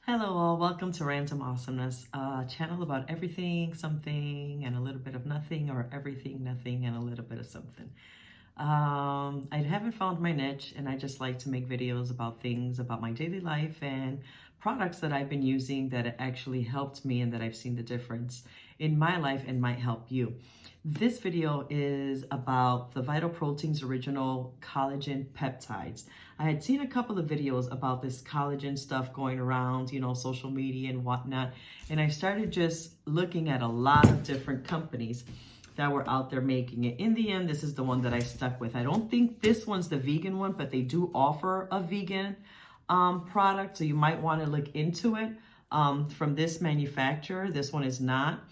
Hello all, welcome to Random Awesomeness, a channel about everything, something, and a little bit of nothing, or everything, nothing, and a little bit of something. I haven't found my niche, and I just like to make videos about things about my daily life and products that I've been using that actually helped me and that I've seen the difference in my life and might help you. This video is about the Vital Proteins Original Collagen Peptides. I had seen a couple of videos about this collagen stuff going around, social media and whatnot. And I started just looking at a lot of different companies that were out there making it. In the end, this is the one that I stuck with. I don't think this one's the vegan one, but they do offer a vegan product. So you might want to look into it from this manufacturer. This one is not.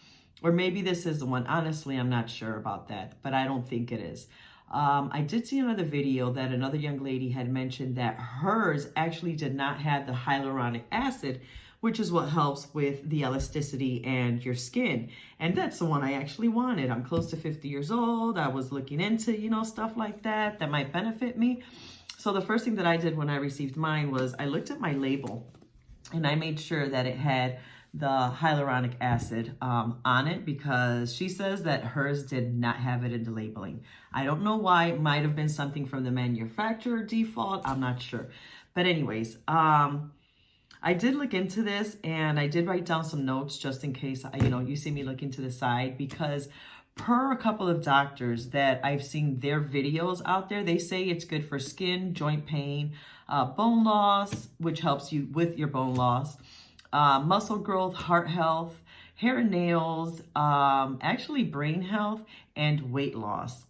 Or maybe this is the one. Honestly, I'm not sure about that, but I don't think it is. I did see another video that another young lady had mentioned that hers actually did not have the hyaluronic acid, which is what helps with the elasticity and your skin. And that's the one I actually wanted. I'm close to 50 years old. I was looking into, stuff like that might benefit me. So the first thing that I did when I received mine was I looked at my label and I made sure that it had the hyaluronic acid on it, because she says that hers did not have it in the labeling. I don't know why. It might have been something from the manufacturer default. I'm not sure. But anyways, I did look into this and I did write down some notes just in case, you see me looking to the side, because per a couple of doctors that I've seen their videos out there, they say it's good for skin, joint pain, bone loss, which helps you with your bone loss, muscle growth, heart health, hair and nails, actually brain health, and weight loss.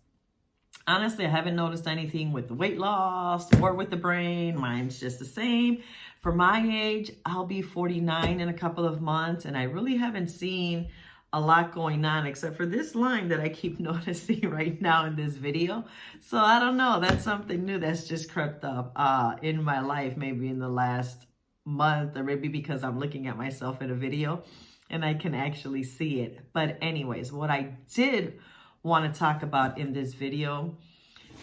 Honestly, I haven't noticed anything with the weight loss or with the brain. Mine's just the same. For my age, I'll be 49 in a couple of months, and I really haven't seen a lot going on except for this line that I keep noticing right now in this video. So I don't know. That's something new that's just crept up in my life, maybe in the last month, or maybe because I'm looking at myself in a video and I can actually see it. But anyways, what I did want to talk about in this video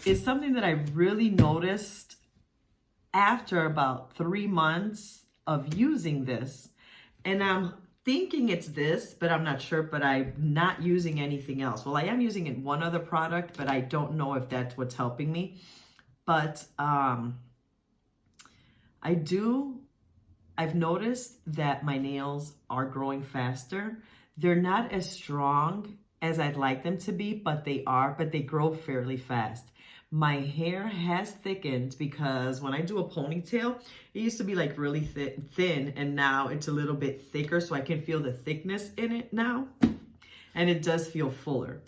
is something that I really noticed after about 3 months of using this. And I'm thinking it's this, but I'm not sure, but I'm not using anything else. Well, I am using it one other product, but I don't know if that's what's helping me. But I've noticed that my nails are growing faster. They're not as strong as I'd like them to be, but they grow fairly fast. My hair has thickened because when I do a ponytail, it used to be like really thin, and now it's a little bit thicker, so I can feel the thickness in it now, and it does feel fuller.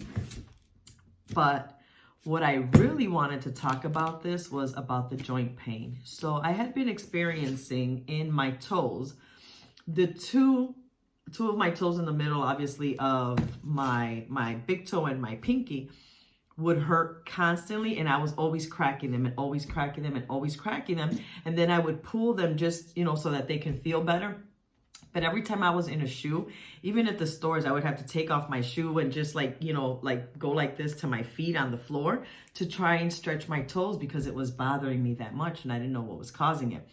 But what I really wanted to talk about this was about the joint pain. So I had been experiencing in my toes, the two of my toes in the middle, obviously, of my big toe and my pinky would hurt constantly, and I was always cracking them and always cracking them and always cracking them. And then I would pull them just, so that they can feel better. But every time I was in a shoe, even at the stores, I would have to take off my shoe and just go like this to my feet on the floor to try and stretch my toes, because it was bothering me that much and I didn't know what was causing it.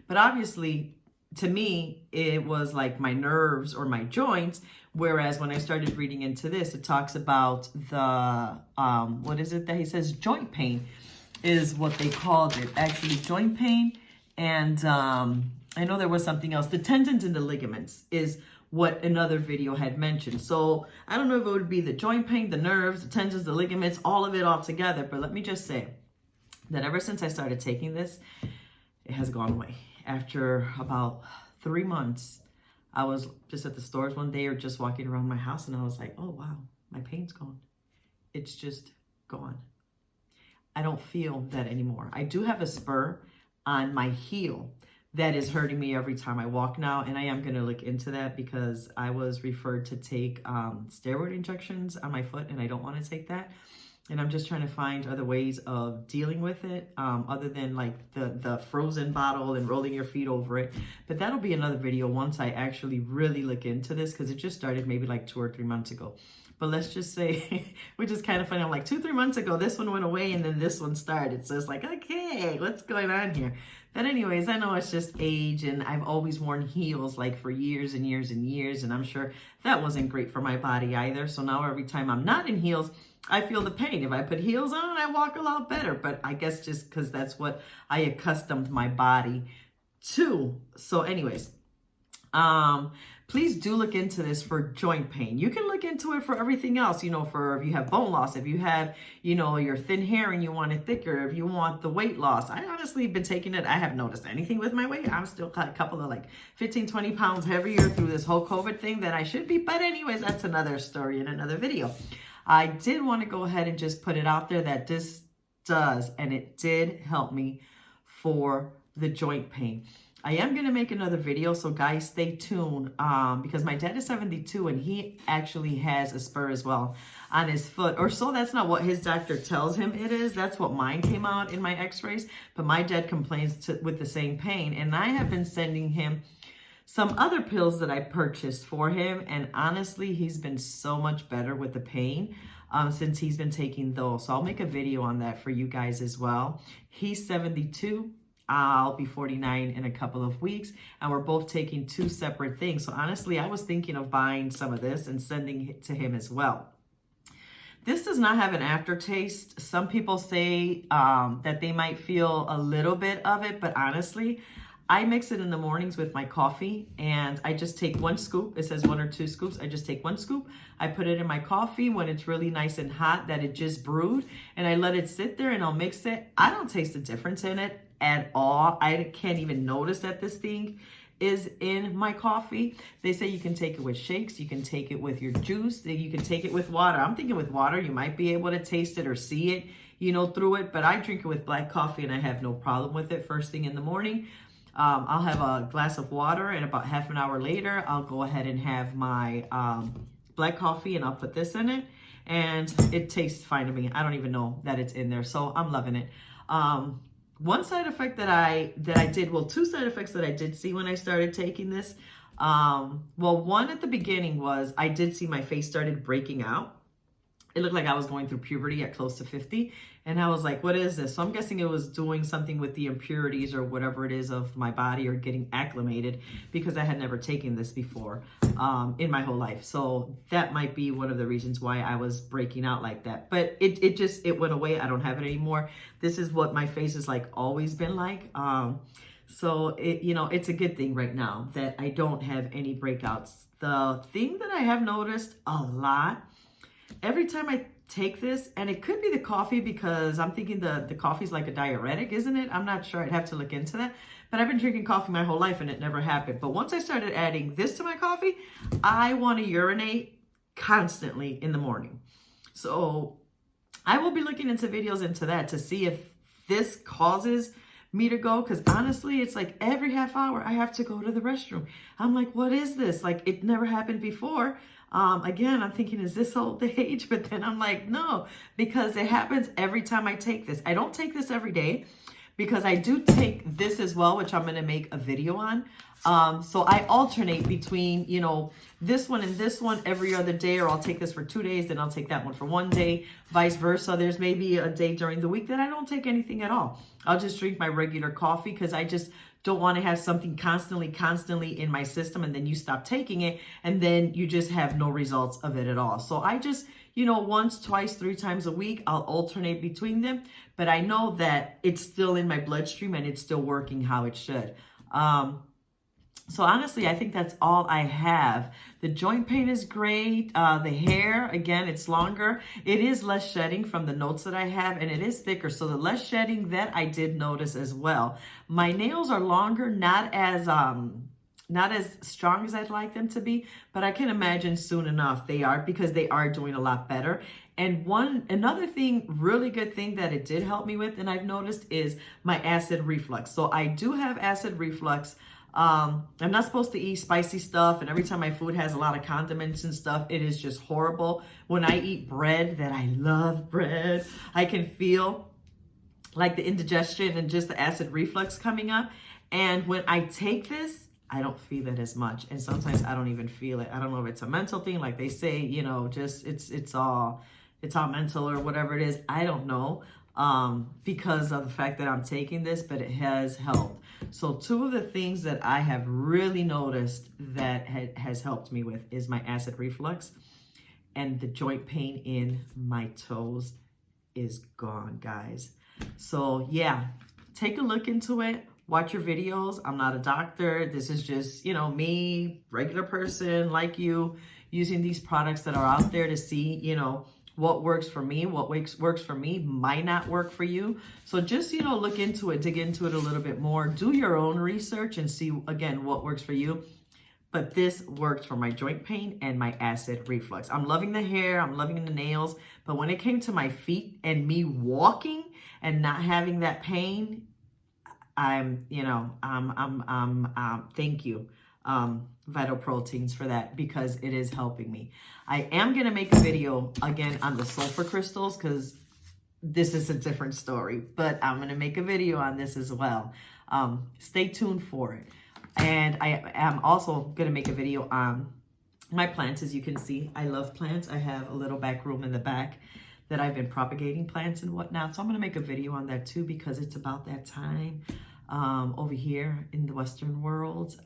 But obviously, to me, it was like my nerves or my joints. Whereas when I started reading into this, it talks about the, what is it that he says? Joint pain is what they called it. Actually, joint pain. And I know there was something else. The tendons and the ligaments is what another video had mentioned. So I don't know if it would be the joint pain, the nerves, the tendons, the ligaments, all of it all together. But let me just say that ever since I started taking this, it has gone away. After about 3 months, I was just at the stores one day or just walking around my house, and I was like, oh, wow, my pain's gone. It's just gone. I don't feel that anymore. I do have a spur on my heel that is hurting me every time I walk now, and I am going to look into that because I was referred to take steroid injections on my foot, and I don't want to take that. And I'm just trying to find other ways of dealing with it, other than like the frozen bottle and rolling your feet over it. But that'll be another video once I actually really look into this, because it just started maybe like 2 or 3 months ago. But let's just say, which is kind of funny, I'm like 2-3 months ago, this one went away and then this one started. So it's like, okay, what's going on here? But anyways, I know it's just age, and I've always worn heels like for years and years and years, and I'm sure that wasn't great for my body either. So now every time I'm not in heels, I feel the pain. If I put heels on, I walk a lot better. But I guess just because that's what I accustomed my body to. So anyways, please do look into this for joint pain. You can look into it for everything else, you know, for if you have bone loss, if you have, you know, your thin hair and you want it thicker, if you want the weight loss. I honestly have been taking it. I haven't noticed anything with my weight. I'm still a couple of like 15, 20 pounds heavier through this whole COVID thing than I should be. But anyways, that's another story in another video. I did want to go ahead and just put it out there that this does, and it did help me for the joint pain. I am going to make another video, so guys, stay tuned, because my dad is 72 and he actually has a spur as well on his foot, or so that's not what his doctor tells him it is. That's what mine came out in my x-rays, but my dad complains with the same pain, and I have been sending him some other pills that I purchased for him, and honestly, he's been so much better with the pain since he's been taking those. So I'll make a video on that for you guys as well. He's 72. I'll be 49 in a couple of weeks, and we're both taking two separate things. So honestly, I was thinking of buying some of this and sending it to him as well. This does not have an aftertaste. Some people say that they might feel a little bit of it, but honestly, I mix it in the mornings with my coffee, and I just take 1 scoop. It says 1 or 2 scoops. I just take 1 scoop. I put it in my coffee when it's really nice and hot that it just brewed, and I let it sit there and I'll mix it. I don't taste a difference in it at all. I can't even notice that this thing is in my coffee. They say you can take it with shakes, you can take it with your juice, you can take it with water. I'm thinking with water, you might be able to taste it or see it, you know, through it, but I drink it with black coffee and I have no problem with it first thing in the morning. I'll have a glass of water, and about half an hour later, I'll go ahead and have my black coffee, and I'll put this in it, and it tastes fine to me. I don't even know that it's in there, so I'm loving it. One side effect two side effects that I did see when I started taking this. Well, one at the beginning was I did see my face started breaking out. It looked like I was going through puberty at close to 50. And I was like, what is this? So I'm guessing it was doing something with the impurities or whatever it is of my body, or getting acclimated, because I had never taken this before in my whole life. So that might be one of the reasons why I was breaking out like that. But it went away. I don't have it anymore. This is what my face is like always been like. So it's a good thing right now that I don't have any breakouts. The thing that I have noticed a lot, every time I take this, and it could be the coffee, because I'm thinking the coffee's like a diuretic, isn't it? I'm not sure. I'd have to look into that. But I've been drinking coffee my whole life and it never happened. But once I started adding this to my coffee, I want to urinate constantly in the morning. So I will be looking into videos into that to see if this causes me to go, because honestly, it's like every half hour I have to go to the restroom. I'm like, what is this? Like, it never happened before. Again, I'm thinking, is this old age? But then I'm like, no, because it happens every time I take this. I don't take this every day, because I do take this as well, which I'm going to make a video on. So I alternate between, this one and this one every other day, or I'll take this for 2 days, then I'll take that one for 1 day, vice versa. There's maybe a day during the week that I don't take anything at all. I'll just drink my regular coffee, because I just don't want to have something constantly in my system, and then you stop taking it, and then you just have no results of it at all. So I just, once, twice, 3 times a week, I'll alternate between them, but I know that it's still in my bloodstream and it's still working how it should. So honestly, I think that's all I have. The joint pain is great. The hair, again, it's longer. It is less shedding from the notes that I have, and it is thicker. So the less shedding, that I did notice as well. My nails are longer, not as strong as I'd like them to be, but I can imagine soon enough they are, because they are doing a lot better. And another thing, really good thing that it did help me with, and I've noticed, is my acid reflux. So I do have acid reflux. I'm not supposed to eat spicy stuff, and every time my food has a lot of condiments and stuff, it is just horrible. When I eat bread, that I love bread, I can feel like the indigestion and just the acid reflux coming up. And when I take this, I don't feel it as much. And sometimes I don't even feel it. I don't know if it's a mental thing, like they say, just it's all mental or whatever it is. I don't know, because of the fact that I'm taking this, but it has helped. So two of the things that I have really noticed that has helped me with is my acid reflux, and the joint pain in my toes is gone, guys. So yeah, take a look into it. Watch your videos. I'm not a doctor. This is just, me, regular person like you, using these products that are out there to see, what works for me, what works for me might not work for you. So just, look into it, dig into it a little bit more. Do your own research and see, again, what works for you. But this works for my joint pain and my acid reflux. I'm loving the hair, I'm loving the nails, but when it came to my feet and me walking and not having that pain, thank you, Vital Proteins, for that, because it is helping me. I am going to make a video again on the sulfur crystals, because this is a different story, but I'm going to make a video on this as well. Stay tuned for it. And I am also going to make a video on my plants. As you can see, I love plants. I have a little back room in the back that I've been propagating plants and whatnot. So I'm going to make a video on that too, because it's about that time over here in the Western world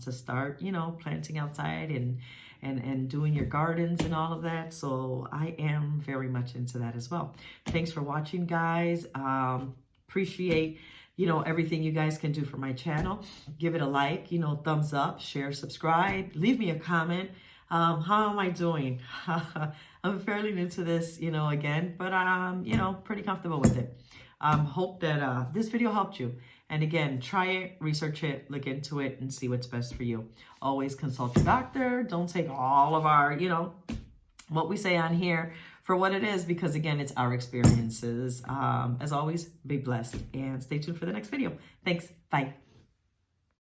to start, planting outside and doing your gardens and all of that. So I am very much into that as well. Thanks for watching, guys. Appreciate everything you guys can do for my channel. Give it a like, thumbs up, share, subscribe, leave me a comment. How am I doing? I'm fairly new to this, again, but I'm, pretty comfortable with it. Hope that this video helped you. And again, try it, research it, look into it, and see what's best for you. Always consult your doctor. Don't take all of our, what we say on here for what it is, because again, it's our experiences. As always, be blessed and stay tuned for the next video. Thanks. Bye.